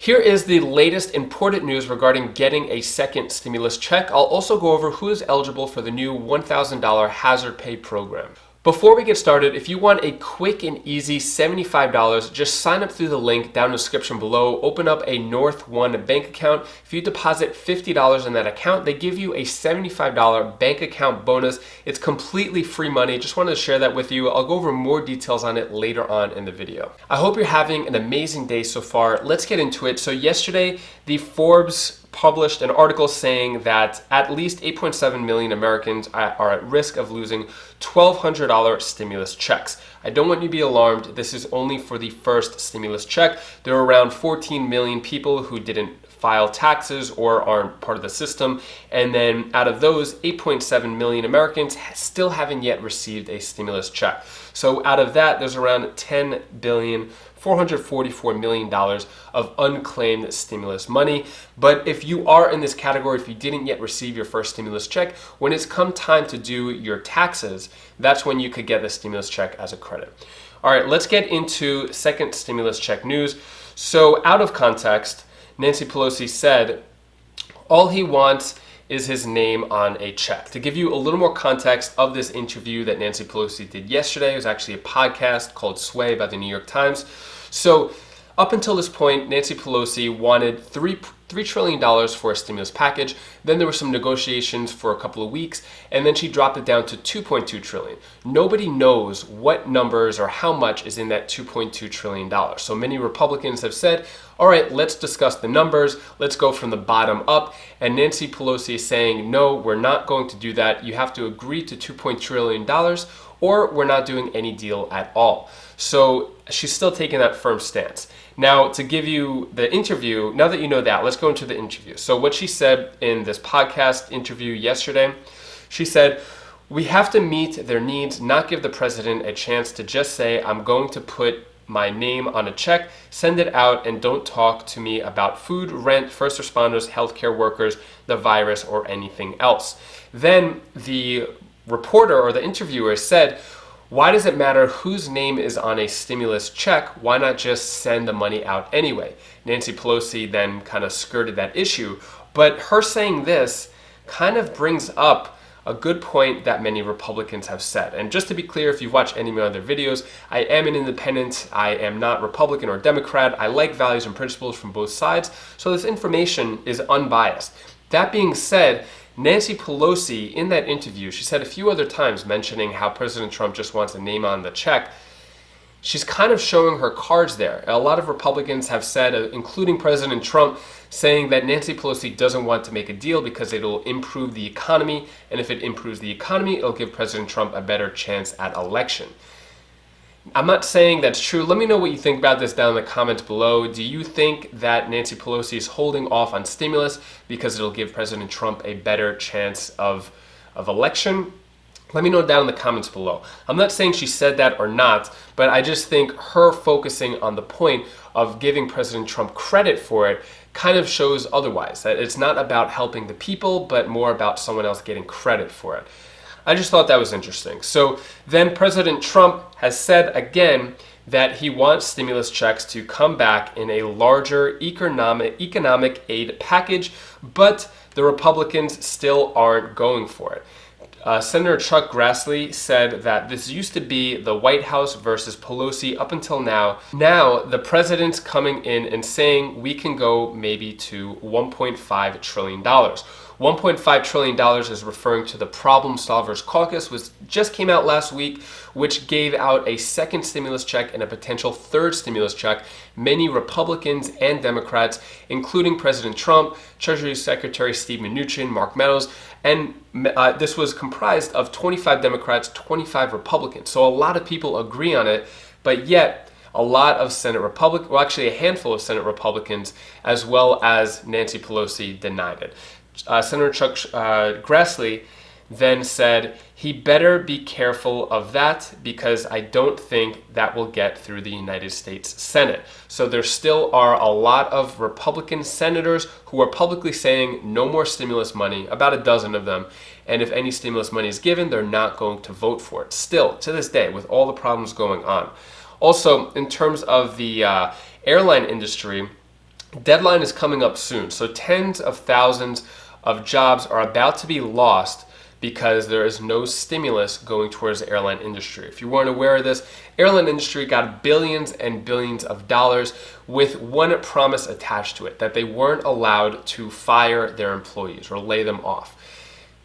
Here is the latest important news regarding getting a second stimulus check. I'll also go over who is eligible for the new $1,000 hazard pay program. Before we get started, if you want a quick and easy $75, just sign up through the link down in the description below. Open up a North One bank account. If you deposit $50 in that account, they give you a $75 bank account bonus. It's completely free money. Just wanted to share that with you. I'll go over more details on it later on in the video. I hope you're having an amazing day so far. Let's get into it. So yesterday, the Forbes published an article saying that at least 8.7 million Americans are at risk of losing $1,200 stimulus checks. I don't want you to be alarmed. This is only for the first stimulus check. There are around 14 million people who didn't file taxes or aren't part of the system. And then out of those, 8.7 million Americans still haven't yet received a stimulus check. So out of that, there's around $10,444 million of unclaimed stimulus money. But if you are in this category, if you didn't yet receive your first stimulus check, when it's come time to do your taxes, that's when you could get the stimulus check as a credit. All right, let's get into second stimulus check news. So out of context, Nancy Pelosi said all he wants is his name on a check. To give you a little more context of this interview that Nancy Pelosi did yesterday, it was actually a podcast called Sway by the New York Times. So up until this point, Nancy Pelosi wanted $3 trillion for a stimulus package. Then there were some negotiations for a couple of weeks, and then she dropped it down to $2.2 trillion. Nobody knows what numbers or how much is in that $2.2 trillion. So many Republicans have said, all right, let's discuss the numbers. Let's go from the bottom up. And Nancy Pelosi is saying, no, we're not going to do that. You have to agree to $2.2 trillion or we're not doing any deal at all. So she's still taking that firm stance. Now, to give you the interview, now that you know that, let's go into the interview. So what she said in this podcast interview yesterday, she said, we have to meet their needs, not give the president a chance to just say, I'm going to put my name on a check, send it out, and don't talk to me about food, rent, first responders, healthcare workers, the virus, or anything else. Then the reporter or the interviewer said, why does it matter whose name is on a stimulus check? Why not just send the money out anyway? Nancy Pelosi then kind of skirted that issue, but her saying this kind of brings up a good point that many Republicans have said. And just to be clear, if you've watched any of my other videos, I am an independent. I am not Republican or Democrat. I like values and principles from both sides, so this information is unbiased. That being said, Nancy Pelosi, in that interview, she said a few other times mentioning how President Trump just wants a name on the check. She's kind of showing her cards there. A lot of Republicans have said, including President Trump, saying that Nancy Pelosi doesn't want to make a deal because it'll improve the economy, and if it improves the economy, it'll give President Trump a better chance at election. I'm not saying that's true. Let me know what you think about this down in the comments below. Do you think that Nancy Pelosi is holding off on stimulus because it'll give President Trump a better chance of election? Let me know down in the comments below. I'm not saying she said that or not, but I just think her focusing on the point of giving President Trump credit for it kind of shows otherwise, that it's not about helping the people, but more about someone else getting credit for it. I just thought that was interesting. So then President Trump has said again that he wants stimulus checks to come back in a larger economic aid package, but the Republicans still aren't going for it. Senator Chuck Grassley said that this used to be the White House versus Pelosi up until now. Now the president's coming in and saying we can go maybe to $1.5 trillion. $1.5 trillion is referring to the Problem Solvers Caucus, which just came out last week, which gave out a second stimulus check and a potential third stimulus check. Many Republicans and Democrats, including President Trump, Treasury Secretary Steve Mnuchin, Mark Meadows, and this was comprised of 25 Democrats, 25 Republicans. So a lot of people agree on it, but yet a lot of Senate Republicans, well actually a handful of Senate Republicans, as well as Nancy Pelosi denied it. Senator Chuck Grassley then said he better be careful of that because I don't think that will get through the United States Senate. So there still are a lot of Republican senators who are publicly saying no more stimulus money, about a dozen of them, and if any stimulus money is given, they're not going to vote for it. Still, to this day, with all the problems going on. Also, in terms of the airline industry, Deadline is coming up soon. So tens of thousands of jobs are about to be lost because there is no stimulus going towards the airline industry. If you weren't aware of this, airline industry got billions and billions of dollars with one promise attached to it, that they weren't allowed to fire their employees or lay them off.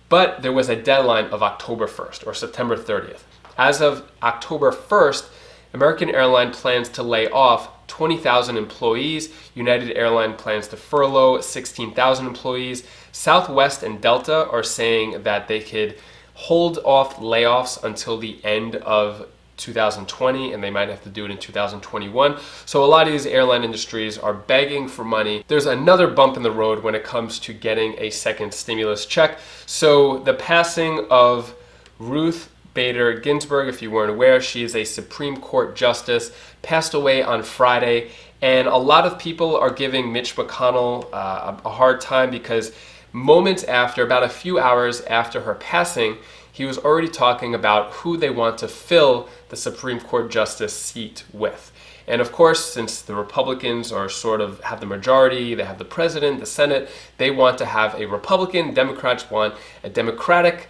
But there was a deadline of October 1st or September 30th. As of October 1st, American Airlines plans to lay off 20,000 employees. United Airlines plans to furlough 16,000 employees. Southwest and Delta are saying that they could hold off layoffs until the end of 2020, and they might have to do it in 2021. So a lot of these airline industries are begging for money. There's another bump in the road when it comes to getting a second stimulus check. So the passing of Ruth Bader Ginsburg, if you weren't aware, she is a Supreme Court justice, passed away on Friday, and a lot of people are giving Mitch McConnell a hard time because moments after, about a few hours after her passing, he was already talking about who they want to fill the Supreme Court justice seat with. And of course, since the Republicans are sort of have the majority, they have the president, the Senate, they want to have a Republican, Democrats want a Democratic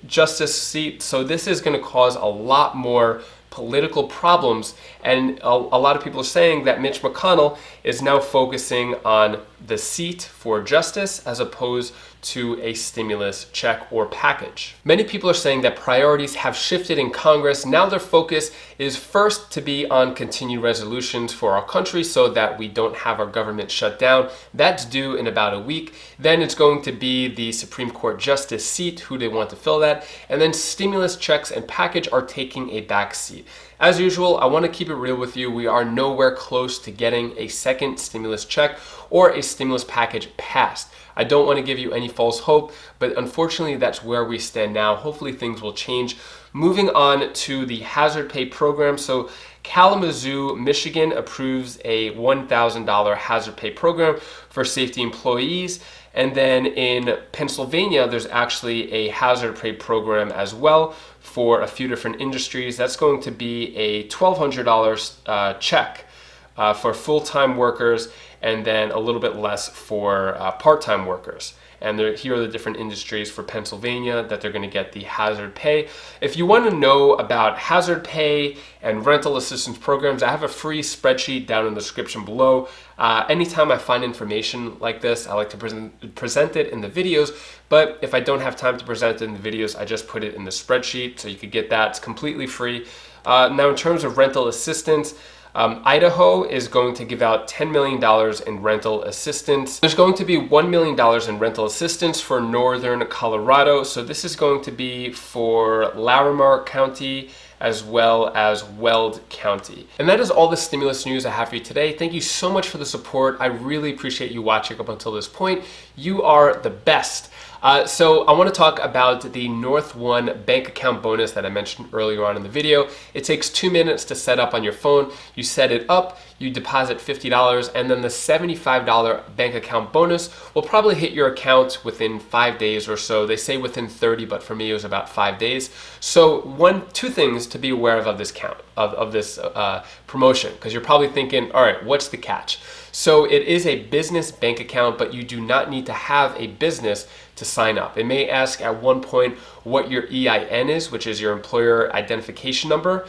justice seat. So this is going to cause a lot more political problems, and a lot of people are saying that Mitch McConnell is now focusing on the seat for justice as opposed to a stimulus check or package. Many people are saying that priorities have shifted in Congress. Now their focus is first to be on continued resolutions for our country so that we don't have our government shut down. That's due in about a week. Then it's going to be the Supreme Court justice seat, who they want to fill that. And then stimulus checks and package are taking a back seat. As usual, I want to keep it real with you. We are nowhere close to getting a second stimulus check or a stimulus package passed. I don't want to give you any false hope, but unfortunately that's where we stand now. Hopefully things will change. Moving on to the hazard pay program. So Kalamazoo, Michigan approves a $1,000 hazard pay program for safety employees. And then in Pennsylvania, there's actually a hazard pay program as well for a few different industries. That's going to be a $1,200 check for full-time workers, and then a little bit less for part-time workers. And here are the different industries for Pennsylvania that they're going to get the hazard pay. If you want to know about hazard pay and rental assistance programs, I have a free spreadsheet down in the description below. Anytime I find information like this, I like to present it in the videos, but if I don't have time to present it in the videos, I just put it in the spreadsheet, so you could get that. It's completely free. Now, in terms of rental assistance, Idaho is going to give out $10 million in rental assistance. There's going to be $1 million in rental assistance for northern Colorado. So this is going to be for Larimer County as well as Weld County. And that is all the stimulus news I have for you today. Thank you so much for the support. I really appreciate you watching up until this point. You are the best. So I want to talk about the North One bank account bonus that I mentioned earlier on in the video. It takes 2 minutes to set up on your phone. You set it up, you deposit $50, and then the $75 bank account bonus will probably hit your account within 5 days or so. They say within 30, but for me it was about 5 days. So two things to be aware of this promotion, because you're probably thinking, all right, what's the catch? So it is a business bank account, but you do not need to have a business to sign up. It may ask at one point what your EIN is, which is your employer identification number,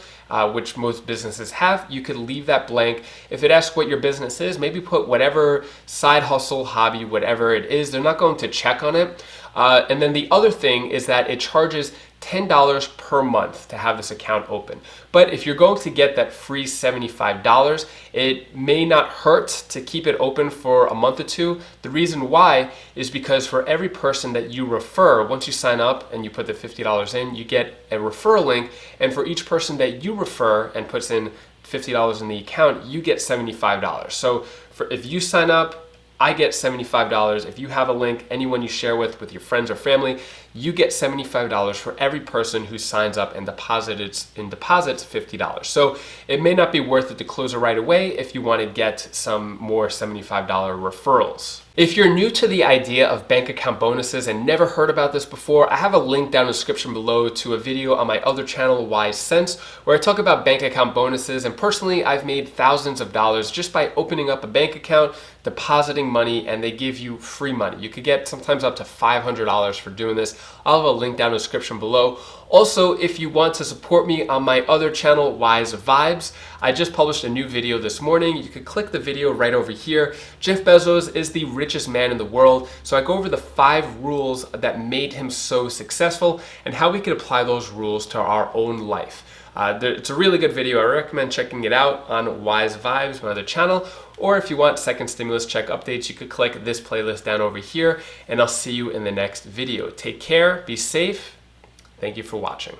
which most businesses have. You could leave that blank. If it asks what your business is, maybe put whatever side hustle, hobby, whatever it is. They're not going to check on it. And then the other thing is that it charges $10 per month to have this account open. But if you're going to get that free $75, it may not hurt to keep it open for a month or two. The reason why is because for every person that you refer, once you sign up and you put the $50 in, you get a referral link. And for each person that you refer and puts in $50 in the account, you get $75. So if you sign up, I get $75. If you have a link, anyone you share with your friends or family, you get $75 for every person who signs up and deposits $50. So it may not be worth it to close it right away if you want to get some more $75 referrals. If you're new to the idea of bank account bonuses and never heard about this before, I have a link down in the description below to a video on my other channel, Wise Sense, where I talk about bank account bonuses. And personally, I've made thousands of dollars just by opening up a bank account, depositing money, and they give you free money. You could get sometimes up to $500 for doing this. I'll have a link down in the description below. Also, if you want to support me on my other channel, Wise Vibes, I just published a new video this morning. You could click the video right over here. Jeff Bezos is the richest man in the world. So I go over the 5 rules that made him so successful and how we could apply those rules to our own life. It's a really good video. I recommend checking it out on Wise Vibes, my other channel. Or if you want second stimulus check updates, you could click this playlist down over here, and I'll see you in the next video. Take care, be safe. Thank you for watching.